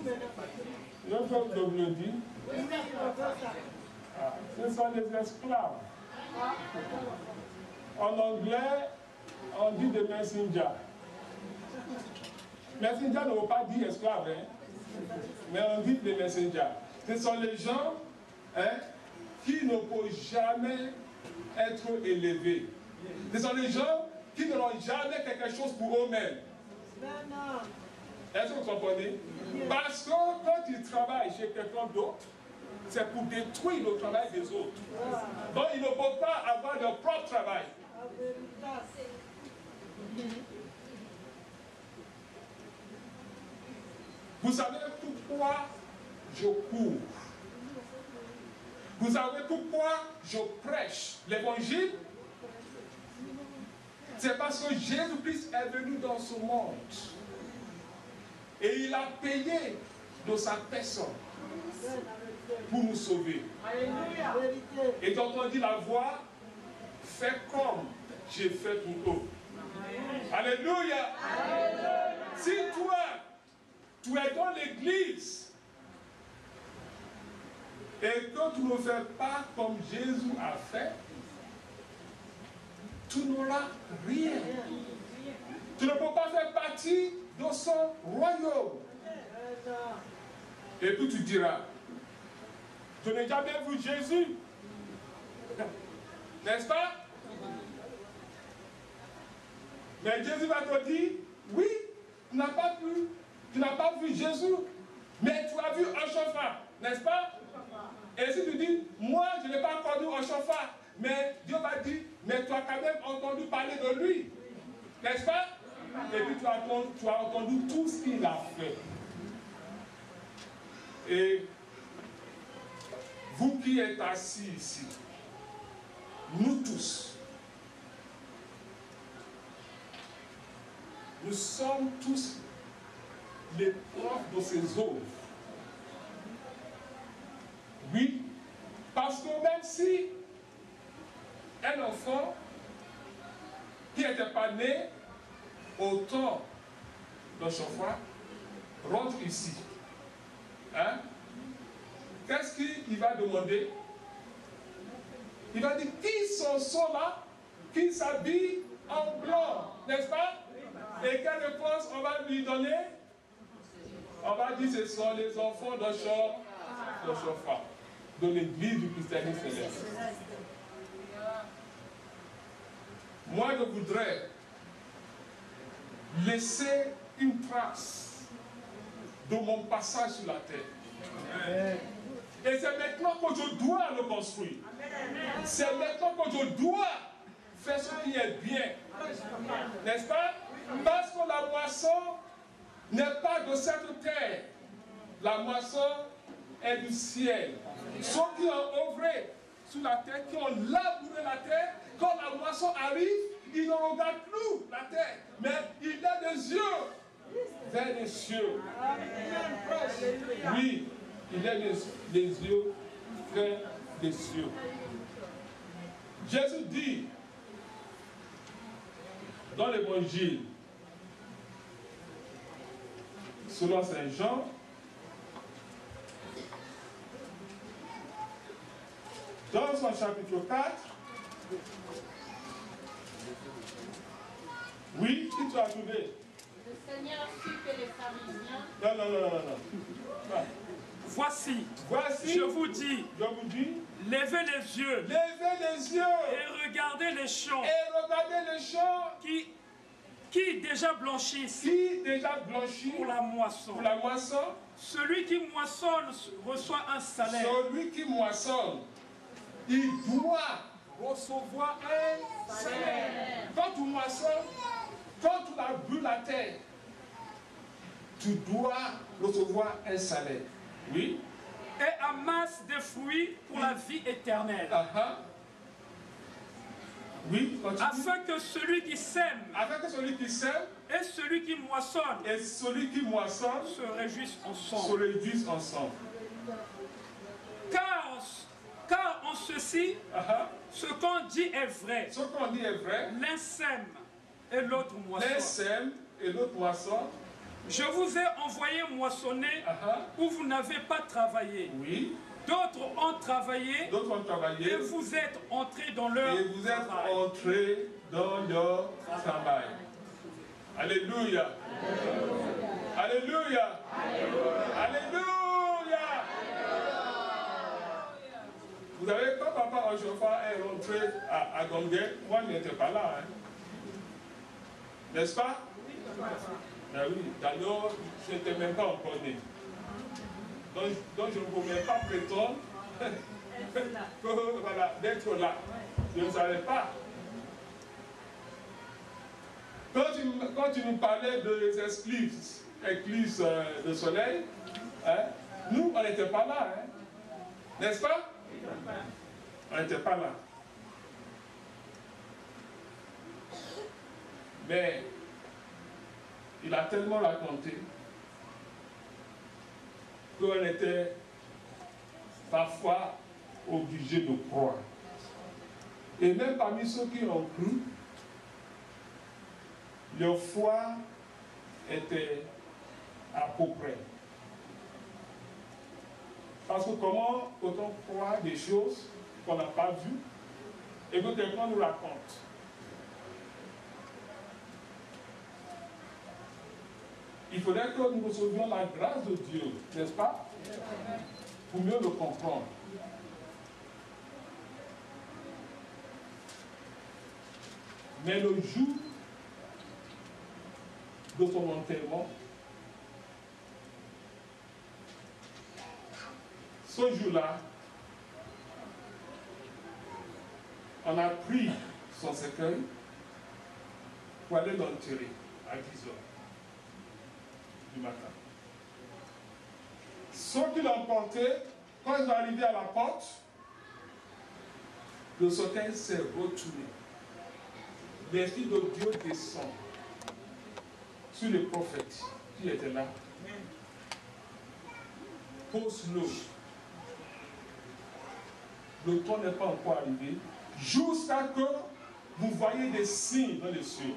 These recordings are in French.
Le peuple le dit. Ce sont des esclaves. En anglais, on dit des messengers. Messenger ne veut pas dire esclave, hein? Mais on dit des messengers. Ce sont les gens qui ne peuvent jamais être élevés. Ce sont les gens qui n'auront jamais quelque chose pour eux-mêmes. Est-ce que vous comprenez? Parce que quand ils travaillent chez quelqu'un d'autre, c'est pour détruire le travail des autres. Donc ils ne peuvent pas avoir leur propre travail. Vous savez pourquoi je cours? Vous savez pourquoi je prêche l'évangile? C'est parce que Jésus-Christ est venu dans ce monde. Et il a payé de sa personne pour nous sauver. Et quand on dit la voix, fais comme j'ai fait pour eux. Alléluia. Si toi, tu es dans l'église et que tu ne fais pas comme Jésus a fait, tu n'auras rien. Tu ne peux pas faire partie de son royaume. Et puis tu diras, je n'ai jamais vu Jésus. N'est-ce pas? Mais Jésus va te dire, oui, tu n'as pas vu Jésus, mais tu as vu un chauffard, n'est-ce pas? Et si tu dis, moi je n'ai pas connu un chauffard, mais Dieu va dire, mais tu as quand même entendu parler de lui, n'est-ce pas? Et puis tu as entendu tout ce qu'il a fait. Et vous qui êtes assis ici, nous tous, nous sommes tous les profs de ses œuvres. Oui, parce que même si un enfant qui n'était pas né au temps de chauffard rentre ici, hein? Qu'est-ce qu'il va demander? Il va dire, qui sont ceux-là qui s'habillent en blanc, n'est-ce pas? Et quelle réponse on va lui donner? On va dire, ce sont les enfants de chauffard, de l'église du christianisme céleste. Moi, je voudrais laisser une trace de mon passage sur la terre. Et c'est maintenant que je dois le construire. C'est maintenant que je dois faire ce qui est bien. N'est-ce pas? Parce que la moisson n'est pas de cette terre. La moisson est du ciel. Ceux qui ont œuvré sur la terre, qui ont labouré la terre, quand la moisson arrive, ils ne regardent plus la terre, mais il a des yeux vers les cieux. Oui, il a les yeux vers les cieux. Jésus dit dans l'évangile selon Saint Jean, dans son chapitre 4, oui, qui tu as trouvé? Le Seigneur sut que les pharisiens... Non. Voici, je vous dis, levez les yeux, et regardez les champs, qui déjà blanchissent, pour la moisson. Celui qui moissonne reçoit un salaire. Celui qui moissonne, il doit recevoir un salaire. Quand tu moissonnes, quand tu as bu la terre, tu dois recevoir un salaire. Oui. Et amasse des fruits pour la vie éternelle. Oui, afin que celui qui sème et celui qui moissonne se réjouissent ensemble. Car en ceci, ce qu'on dit est vrai. L'un sème et l'autre moissonne. Je vous ai envoyé moissonner où vous n'avez pas travaillé. Oui. D'autres ont travaillé. D'autres ont travaillé. Et vous êtes entrés dans leur travail. Et vous êtes entrés dans leur travail. Alléluia. Alléluia. Alléluia. Vous savez, quand papa Ochofa est rentré à Gonguet, moi je n'étais pas là. Hein. N'est-ce pas? Ben oui, d'ailleurs, je n'étais même pas encore né. Donc je ne pouvais pas prétendre voilà, d'être là. Je ne savais pas. Quand tu nous parlais des éclipses de soleil, hein, nous, on n'était pas là. Hein, n'est-ce pas? On n'était pas là. Mais il a tellement raconté qu'on était parfois obligé de croire. Et même parmi ceux qui ont cru, leur foi était à peu près. Parce que comment peut-on croire des choses qu'on n'a pas vues et que quelqu'un nous raconte? Il faudrait que nous recevions la grâce de Dieu, n'est-ce pas? Pour mieux le comprendre. Mais le jour de son enterrement, ce jour-là, on a pris son cercueil pour aller l'enterrer à 10 heures du matin. Ceux qui l'ont porté, quand ils sont arrivés à la porte, le cercueil s'est retourné. L'Esprit de Dieu descend sur les prophètes qui étaient là. Pose-le. Le temps n'est pas encore arrivé. Jusqu'à ce que vous voyez des signes dans les cieux.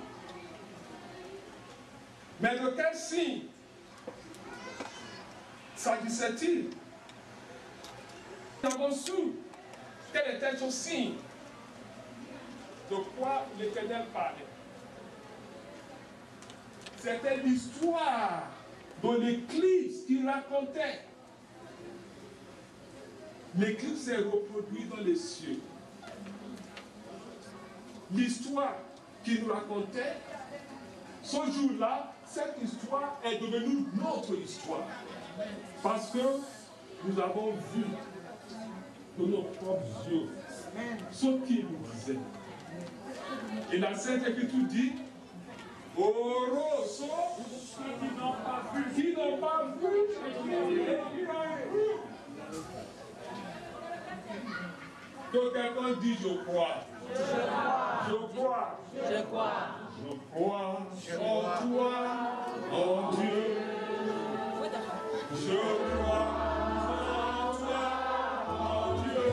Mais de quel signe s'agissait-il? Nous avons su quel était ce signe. De quoi l'Éternel parlait. C'était l'histoire de l'éclipse qu'il racontait. L'éclipse s'est reproduite dans les cieux. L'histoire qu'il nous racontait, ce jour-là, cette histoire est devenue notre histoire. Parce que nous avons vu de nos propres yeux ce qu'il nous disait. Et la Sainte Écriture dit, Oro sont qui n'ont pas vu, et qui n'ont cru. Que quelqu'un dit, je crois. Je crois. Je crois. Je crois en toi, en Dieu. Je crois en toi, en Dieu.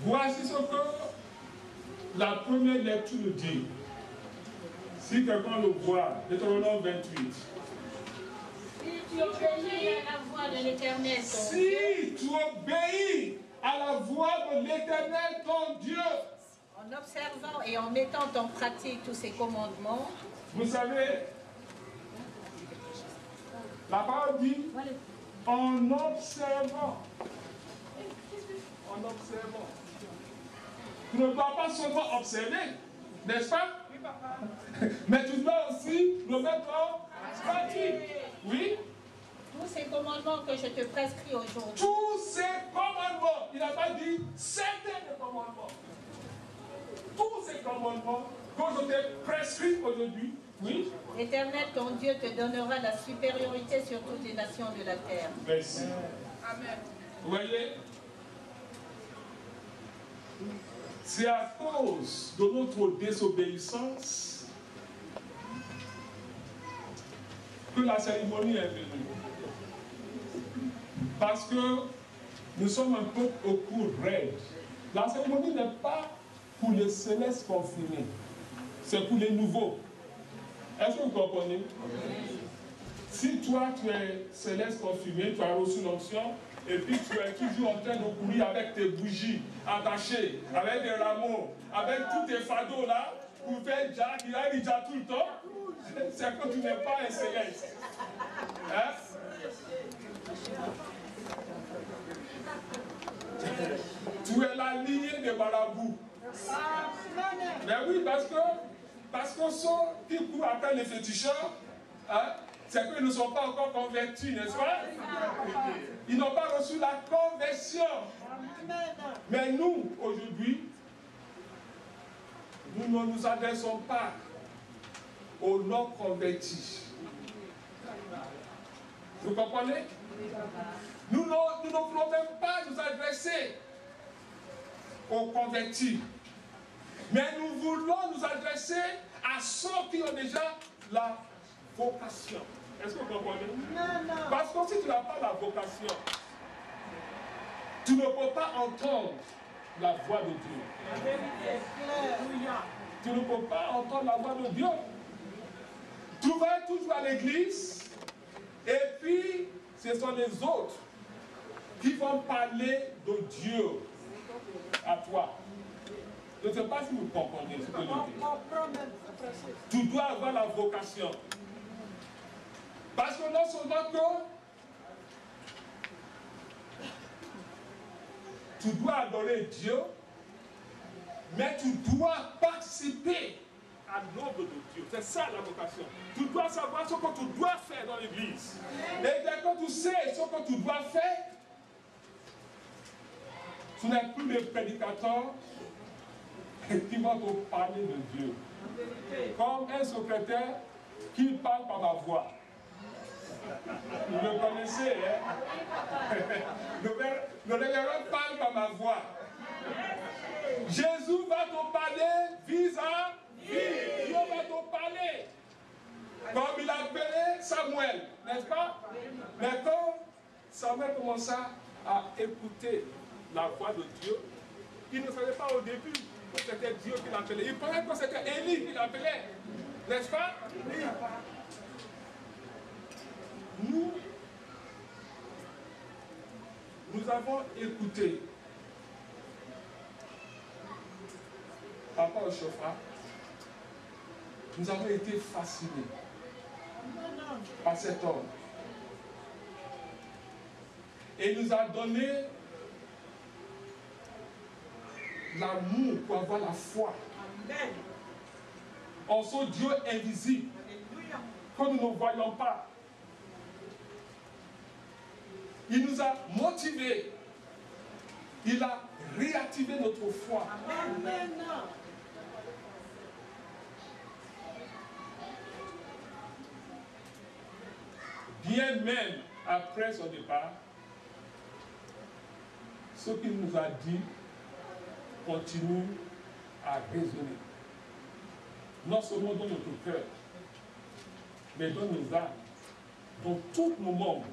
Voici ce que la première lecture nous dit. Si quelqu'un le voit, Deutéronome 28. Si tu obéis à la voix de l'Éternel, ton Si tu obéis à la voix de l'Éternel, ton Dieu, en observant et en mettant en pratique tous ses commandements, vous savez, la parole dit en observant. En observant. Tu ne dois pas seulement observer, n'est-ce pas? Oui, papa. Mais tu dois aussi le mettre en pratique. Oui? Tous ces commandements que je te prescris aujourd'hui. Tous ces commandements. Il n'a pas dit certains des commandements. Tous ces commandements que je t'ai prescrits aujourd'hui. Oui. L'Éternel, ton Dieu, te donnera la supériorité sur toutes les nations de la terre. Merci. Amen. Vous voyez? C'est à cause de notre désobéissance que la cérémonie est venue. Parce que nous sommes un peu au cours raide. La cérémonie n'est pas pour les célestes confirmés, c'est pour les nouveaux. Est-ce que vous comprenez? Si toi tu es céleste confirmé, tu as reçu l'onction, et puis tu es toujours en train de courir avec tes bougies attachées, avec des rameaux, avec tous tes fardeaux là, pour faire Jack, il a déjà tout le temps, c'est que tu n'es pas un céleste. Hein? Tu es la lignée des marabouts. Mais oui, parce que ceux qui courent après les féticheurs, hein, c'est qu'ils ne sont pas encore convertis, n'est-ce pas? Ils n'ont pas reçu la conversion. Mais nous, aujourd'hui, nous ne nous adressons pas aux non-convertis. Vous comprenez? Nous ne voulons même pas nous adresser aux convertis. Mais nous voulons nous adresser à ceux qui ont déjà la vocation. Est-ce que vous comprenez? Non. Parce que si tu n'as pas la vocation, tu ne peux pas entendre la voix de Dieu. Tu ne peux pas entendre la voix de Dieu. Tu vas toujours à l'église et puis ce sont les autres qui vont parler de Dieu à toi. Je ne sais pas si vous comprenez ce que je dis. Tu dois avoir la vocation. Parce que non seulement que tu dois adorer Dieu, mais tu dois participer à l'œuvre de Dieu. C'est ça la vocation. Tu dois savoir ce que tu dois faire dans l'église. Et dès que tu sais ce que tu dois faire, tu n'es plus le prédicateur qui va te parler de Dieu. Comme un secrétaire qui parle par ma voix. Vous le connaissez, hein? Le révérend parle par ma voix. Jésus va te parler vis-à-vis. Dieu va te parler. Comme il a appelé Samuel, n'est-ce pas? Mais quand Samuel commença à écouter la voix de Dieu, il ne savait pas au début que c'était Dieu qui l'appelait. Il pensait que c'était Élie qui l'appelait. N'est-ce pas? Nous avons écouté par rapport au chauffard. Nous avons été fascinés par cet homme. Et il nous a donné l'amour pour avoir la foi en ce Dieu invisible que nous ne voyons pas. Il nous a motivés. Il a réactivé notre foi. Amen. Bien même après son départ, ce qu'il nous a dit continue à résonner. Non seulement dans notre cœur, mais dans nos âmes, dans tous nos membres.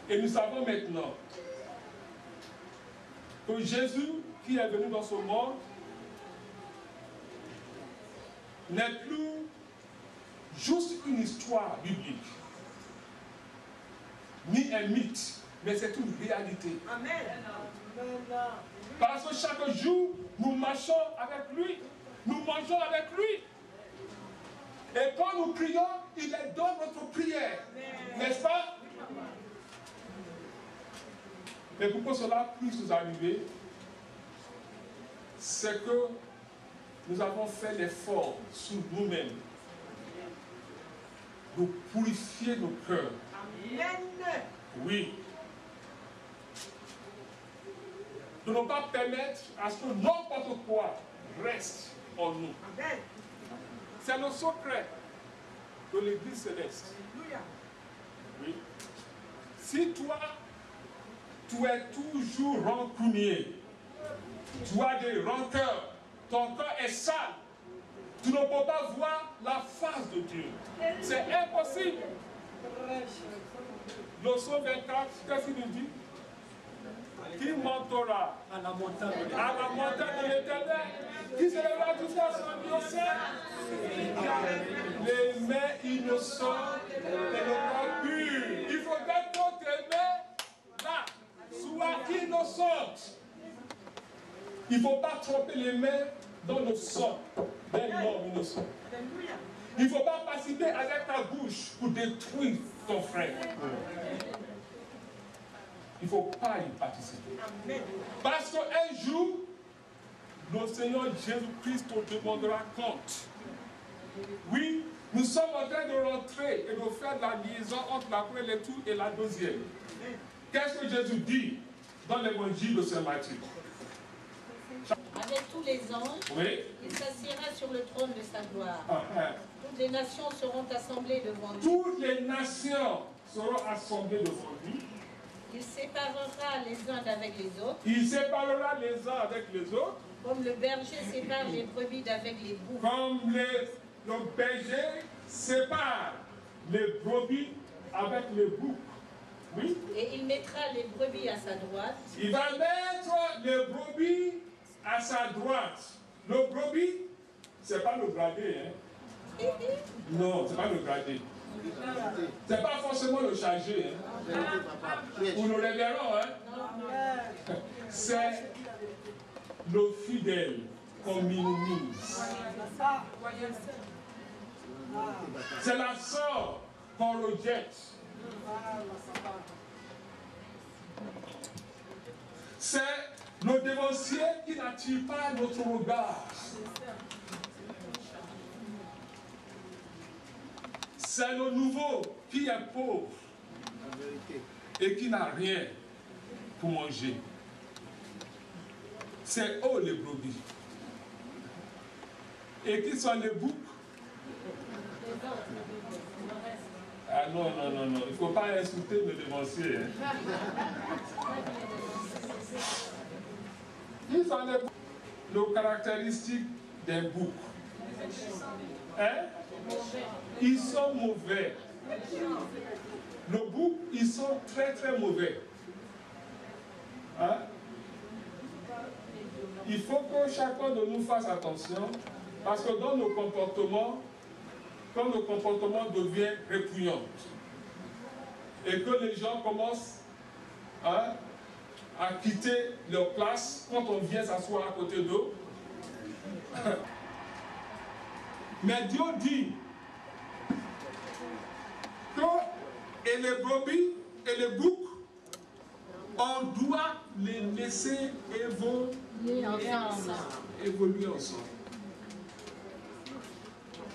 Et nous savons maintenant que Jésus, qui est venu dans ce monde, n'est plus juste une histoire biblique, ni un mythe, mais c'est une réalité. Amen. Parce que chaque jour, nous marchons avec lui, nous mangeons avec lui. Et quand nous prions, il est dans notre prière. N'est-ce pas? Mais pourquoi cela puisse nous arriver, c'est que nous avons fait l'effort sur nous-mêmes de purifier nos cœurs. Amen. Oui. De ne pas permettre à ce que n'importe quoi reste en nous. Amen. C'est le secret de l'Église céleste. Alléluia. Oui. Si toi, tu es toujours rancunier, tu as des rancœurs, ton cœur est sale, tu ne peux pas voir la face de Dieu. C'est impossible. Le psaume 24, qu'est-ce qu'il nous dit? Qui montera à la montagne de l'Éternel? Qui s'élèvera jusqu'à son innocent? Les mains innocentes et le cœur pur. Il faudrait que tes mains là soient innocentes. Il ne faut pas tromper les mains dans le sang d'un homme innocent. Il ne faut pas participer avec ta bouche pour détruire ton frère. Il ne faut pas y participer. Parce qu'un jour, le Seigneur Jésus-Christ te demandera compte. Oui, nous sommes en train de rentrer et de faire la liaison entre la première lecture et la deuxième. Qu'est-ce que Jésus dit dans l'évangile de Saint Matthieu? Avec tous les anges, Oui. il s'assiera sur le trône de sa gloire. Ah, Toutes les nations seront assemblées devant lui. toutes les nations seront assemblées devant lui. Il séparera les uns d'avec les autres, Il séparera les uns avec les autres, comme le berger sépare les brebis d'avec les boucs. comme le berger sépare les brebis avec les boucs. Oui. Et il mettra les brebis à sa droite Il va mettre les brebis à sa droite. Le brebis, c'est pas le gradé. Hein? Non, c'est pas le gradé. C'est pas forcément le chargé. Hein? Ou le révérend. Hein? C'est le fidèle qu'on minimise. C'est la sœur qu'on rejette. C'est le dévancier qui n'attire pas notre regard. C'est le nouveau qui est pauvre et qui n'a rien pour manger. C'est eux les brebis. Et qui sont les boucs? Ah non, non, non, non. Il ne faut pas insulter le dévancier. Hein. Qui sont les boucs? Les caractéristiques des boucs. Hein? Ils sont mauvais. Les boucs, ils sont très très mauvais. Hein? Il faut que chacun de nous fasse attention, parce que dans nos comportements, quand nos comportements deviennent répugnants, et que les gens commencent à quitter leur place quand on vient s'asseoir à côté d'eux, mais Dieu dit que et les brebis et les boucs, on doit les laisser évoluer ensemble.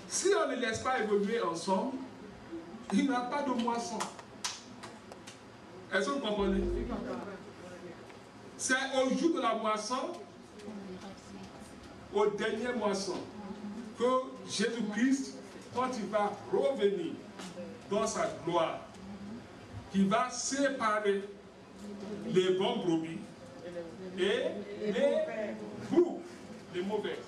Si on ne les laisse pas évoluer ensemble, il n'y a pas de moisson. Est-ce que vous comprenez? C'est au jour de la moisson, au dernier moisson, que Jésus-Christ, quand il va revenir dans sa gloire, qui va séparer les bons brebis et les boucs, les mauvais.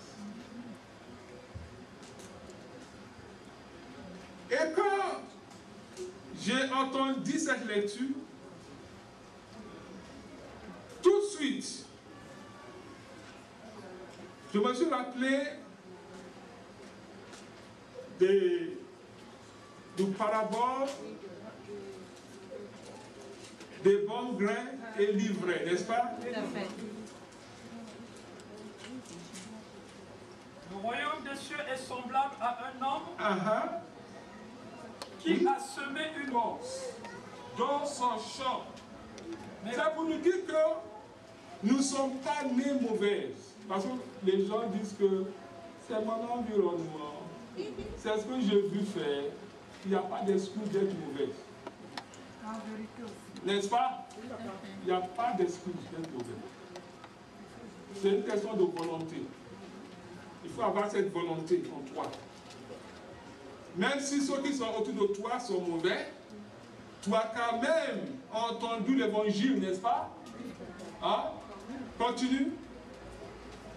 Et quand j'ai entendu cette lecture, tout de suite, je me suis rappelé du parabole des bons grains et livrés, n'est-ce pas? Tout à fait. Le royaume des cieux est semblable à un homme qui a semé une once dans son champ. C'est pour nous dire que nous ne sommes pas nés mauvaises. Parce que les gens disent que c'est mon environnement, c'est ce que j'ai vu faire. il n'y a pas d'excuse d'être mauvaise. N'est-ce pas? Il n'y a pas d'excuse d'être mauvaise. C'est une question de volonté. Il faut avoir cette volonté en toi. Même si ceux qui sont autour de toi sont mauvais, tu as quand même entendu l'évangile, n'est-ce pas? Hein? Continue.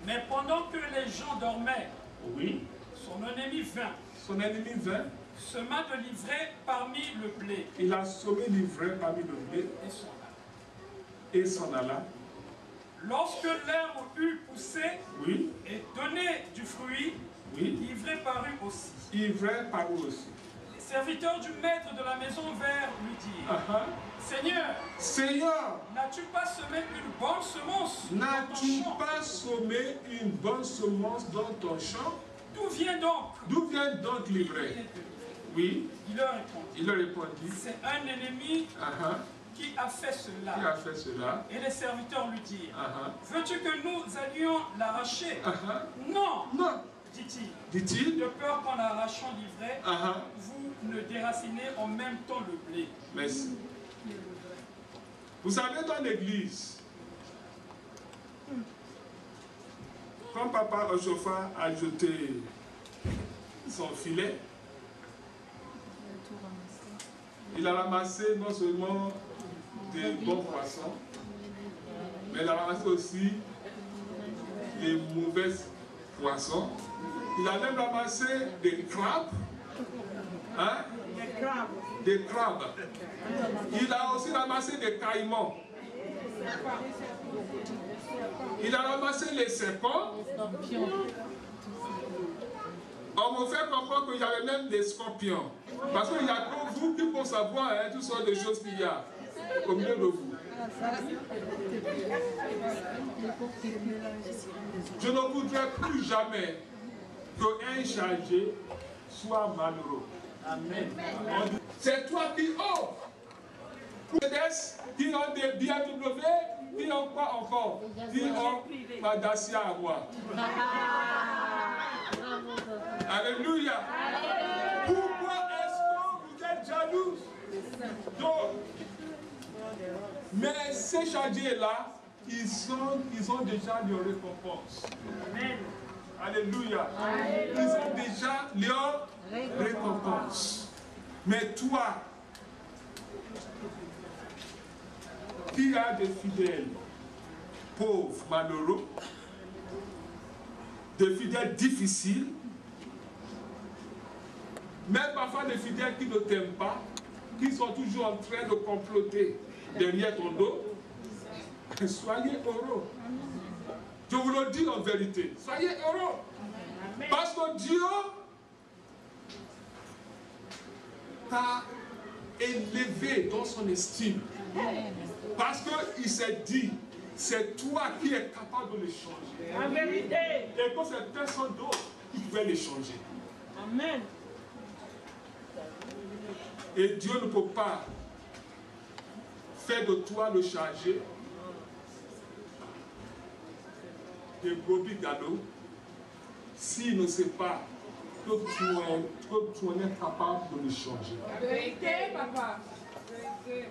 Mais pendant que les gens dormaient, oui, son ennemi vint. Son ennemi vint. Sema de l'ivraie parmi le blé. Il a semé l'ivraie parmi le blé. Et s'en alla. Lorsque l'herbe eut poussé, oui, et donné du fruit, oui, l'ivraie parut aussi. L'ivraie parut aussi. Les serviteurs du maître de la maison vinrent lui dire, Seigneur, Seigneur, n'as-tu pas semé une bonne semence dans ton champ? N'as-tu pas semé une bonne semence dans ton champ? D'où vient donc l'ivraie? Oui. Il leur répondit, c'est un ennemi qui a fait cela. Et les serviteurs lui dirent, veux-tu que nous allions l'arracher? Non, dit-il, de peur qu'en arrachant l'ivraie, vous ne déracinez en même temps le blé. Merci. Vous savez, dans l'église, quand papa Oshofa a jeté son filet, il a ramassé non seulement des bons poissons, mais il a ramassé aussi les mauvais poissons. Il a même ramassé des crabes. Hein? Des crabes. Il a aussi ramassé des caïmans. Il a ramassé les serpents. On me fait comprendre qu'il y avait même des scorpions. Parce qu'il y a comme vous qui peuvent savoir toutes sortes de choses qu'il y a au milieu de vous. Je ne voudrais plus jamais qu'un chargé soit malheureux. Amen. C'est toi qui offres. Qui ont des BMW, qui ont quoi encore? Qui ont ma Dacia à moi. Alléluia. Pourquoi est-ce que vous êtes jaloux? Donc, mais ces chargés-là, ils ont déjà leur récompense. Amen. Alléluia. Ils ont déjà leur récompense. Mais toi, qui a des fidèles pauvres, malheureux, des fidèles difficiles, même parfois des fidèles qui ne t'aiment pas, qui sont toujours en train de comploter derrière ton dos, soyez heureux. Je vous le dis en vérité, soyez heureux. Parce que Dieu t'a élevé dans son estime. Parce qu'il s'est dit, c'est toi qui es capable de les changer. En vérité. Et que c'est personne d'autre qui pouvait les changer. Amen. Et Dieu ne peut pas faire de toi le chargé de brebis galop s'il ne sait pas que tu es capable de le changer. La vérité, papa. La vérité.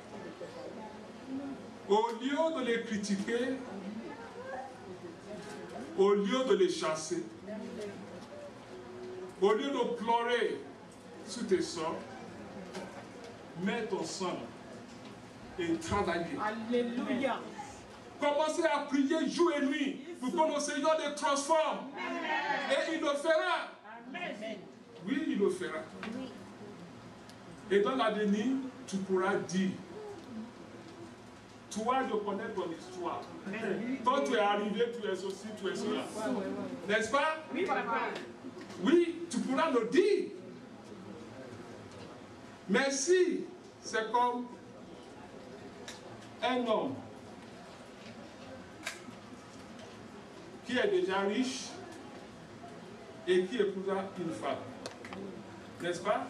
Au lieu de les critiquer, au lieu de les chasser, au lieu de pleurer sur tes sorts, mets ton sang et travailler. Alléluia. Commencez à prier jour et nuit pour que le Seigneur les transforme. Et il le fera. Amen. Oui, il le fera. Et dans l'avenir, tu pourras dire, toi, je connais ton histoire. Quand tu es arrivé, tu es ceci, tu es cela. N'est-ce pas? Oui, papa. Oui, tu pourras le dire. Mais si c'est comme un homme qui est déjà riche et qui épousera une femme, n'est-ce pas?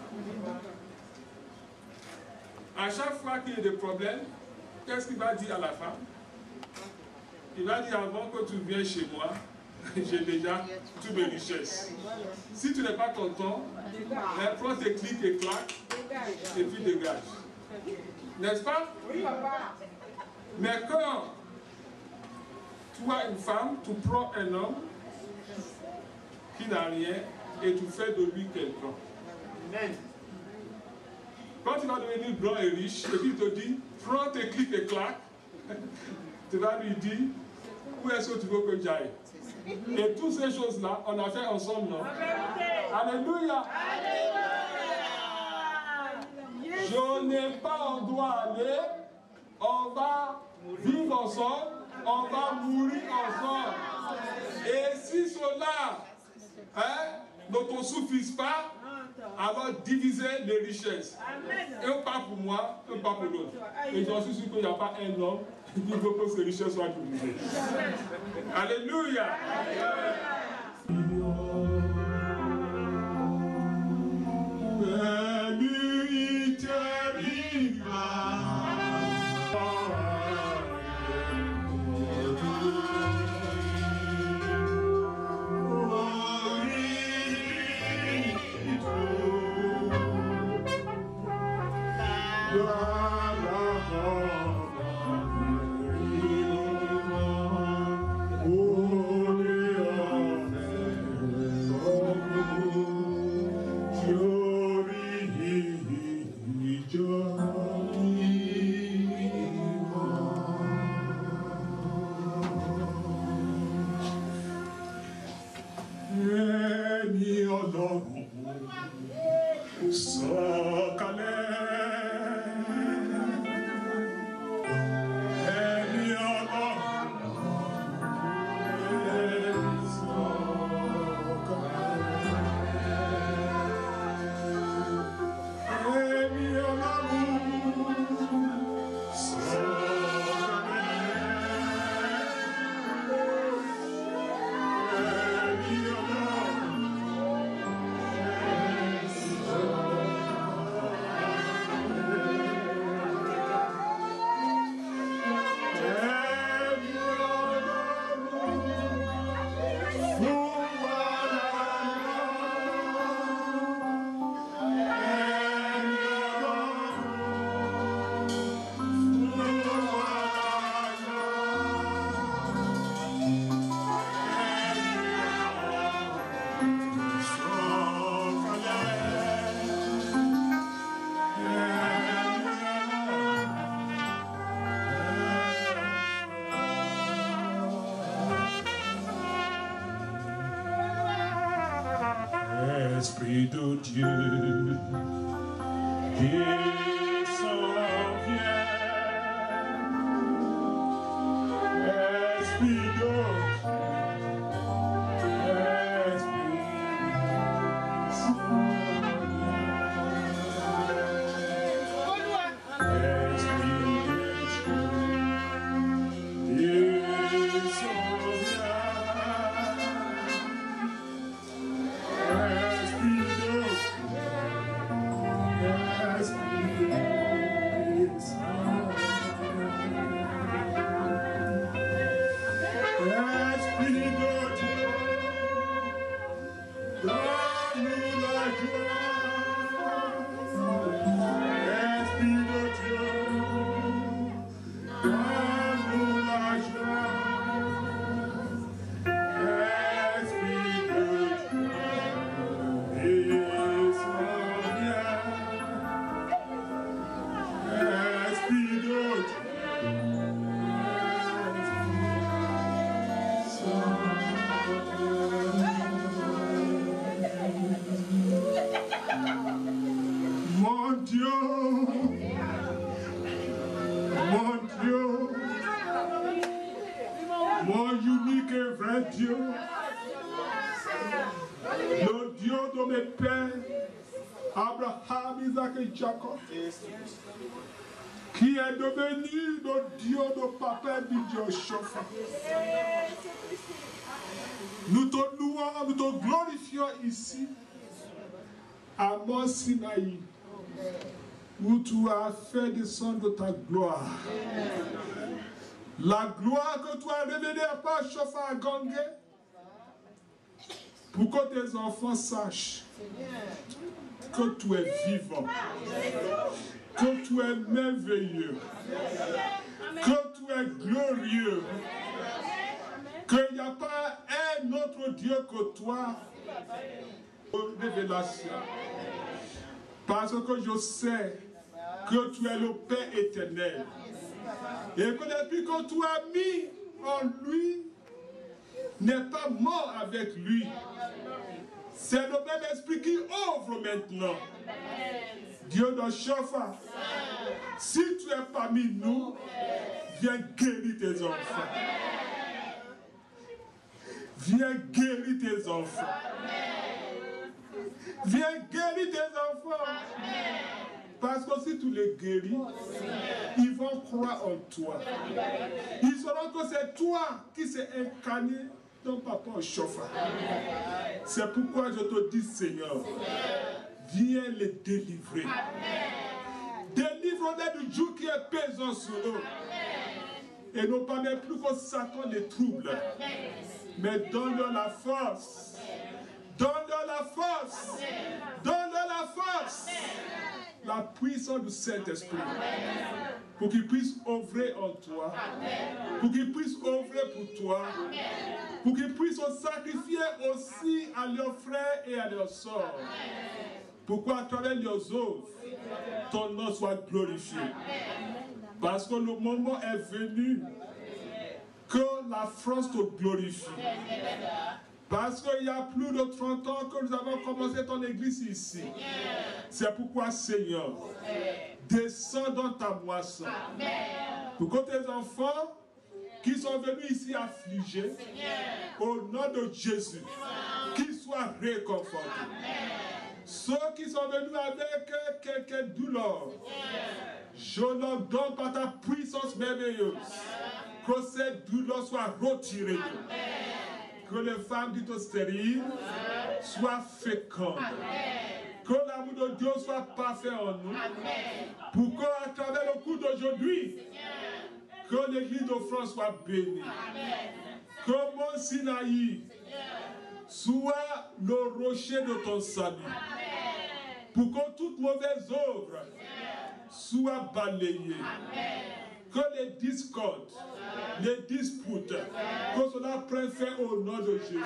À chaque fois qu'il y a des problèmes, qu'est-ce qu'il va dire à la femme? Il va dire, avant que tu viennes chez moi, j'ai déjà toutes mes richesses. Si tu n'es pas content, prends tes clics et claques et puis dégage. N'est-ce pas? Oui, papa. Mais quand toi, une femme, tu prends un homme qui n'a rien et tu fais de lui quelqu'un. Quand tu vas devenir blanc et riche, et puis il te dit, prends tes clics et claques, tu vas lui dire, où est-ce que tu veux que j'aille? Et toutes ces choses-là, on a fait ensemble, non? Alléluia! Je n'ai pas endroit à aller, on va vivre ensemble, on va mourir ensemble. Et si cela ne te suffit pas, alors diviser les richesses. Un pas pour moi, un pas pour l'autre. Et j'en suis sûr qu'il n'y a pas un homme qui veut que ces richesses soient divisées. Alléluia. Esprit de Dieu, descends, viens. Esprit de Dieu, mon unique et vrai Dieu, le Dieu de mes pères, Abraham, Isaac et Jacob, qui est devenu le Dieu de papa du Dieu chauffant. Nous te louons, nous te glorifions ici, à Mont Sinaï, où tu as fait descendre ta gloire. La gloire que tu as révélée à Pachoffa à Gangé, Pour que tes enfants sachent que tu es vivant, que tu es merveilleux, que tu es glorieux, qu'il n'y a pas un autre Dieu que toi. Révélation. Parce que je sais que tu es le Père éternel. Et que depuis que tu as mis en lui, n'est pas mort avec lui. C'est le même esprit qui ouvre maintenant. Dieu de Chauffard, si tu es parmi nous, viens guérir tes enfants. Viens guérir tes enfants. Viens guérir tes enfants. Parce que si tu les guéris, ils vont croire en toi. Ils sauront que c'est toi qui s'est incarné dans Papa Chauffard. C'est pourquoi je te dis, Seigneur, viens les délivrer. Délivre-les du joug qui est pesant sur eux. Et ne permets plus que Satan les trouble. Mais donne-leur la force. Donne-leur la force. Donne-leur la force. La puissance du Saint-Esprit. Pour qu'ils puissent œuvrer en toi. Pour qu'ils puissent œuvrer pour toi. Pour qu'ils puissent se sacrifier aussi à leurs frères et à leurs sœurs. Pourquoi à travers leurs œuvres, ton nom soit glorifié. Parce que le moment est venu que la France te glorifie. Parce qu'il y a plus de 30 ans que nous avons commencé ton église ici. C'est pourquoi, Seigneur, descends dans ta moisson. Pour que tes enfants qui sont venus ici affligés, au nom de Jésus, qu'ils soient réconfortés. Ceux qui sont venus avec quelques douleurs, je leur donne par ta puissance merveilleuse que ces douleurs soient retirées. Que les femmes dites stériles soient fécondes. Que l'amour de Dieu soit parfait en nous. Pour qu'à travers le coup d'aujourd'hui, que l'église de France soit bénie. Que mon Sinaï soit le rocher de ton salut. Pour que toute mauvaise œuvre soit balayée. Que les discordes, les disputes, que cela prenne fin au nom de Jésus.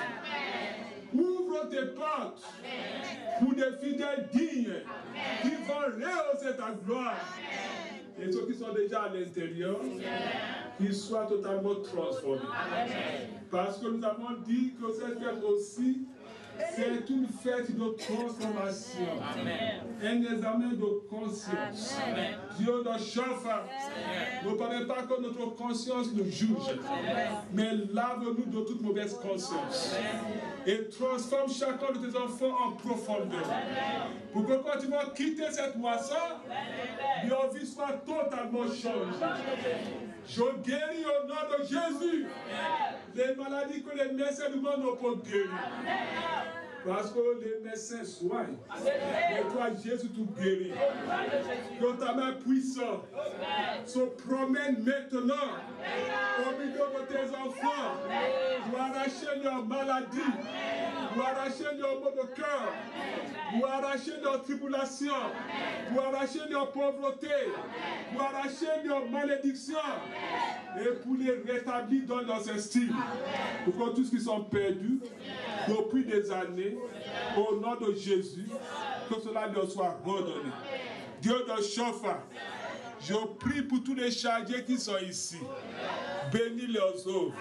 Ouvre tes portes pour des fidèles dignes qui vont rehausser ta gloire. Et ceux qui sont déjà à l'intérieur, qu'ils soient totalement transformés. Parce que nous avons dit que cette fête aussi, c'est une fête de transformation. Un examen de conscience. Dieu de Chauffard, ne permet pas que notre conscience nous juge, mais lave-nous de toute mauvaise conscience. Et transforme chacun de tes enfants en profondeur. Pour que quand ils vont quitter cette moisson, leur vie soit totalement changée. Je guéris au nom de Jésus les maladies que les médecins du monde n'ont pas guéries. Parce que les médecins soignent. Mais toi, Jésus, tu guéris. Que ta main puissante se promène maintenant au milieu de tes enfants pour arracher leurs maladies, pour arracher leurs maux de cœur, pour arracher leurs tribulations, pour arracher leur pauvreté, pour arracher leurs malédictions et pour les rétablir dans leurs estimes. Pour que tous qui sont perdus depuis des années, au nom de Jésus, que cela leur soit redonné. Dieu de Chauffard, je prie pour tous les chargés qui sont ici. Bénis leurs œuvres.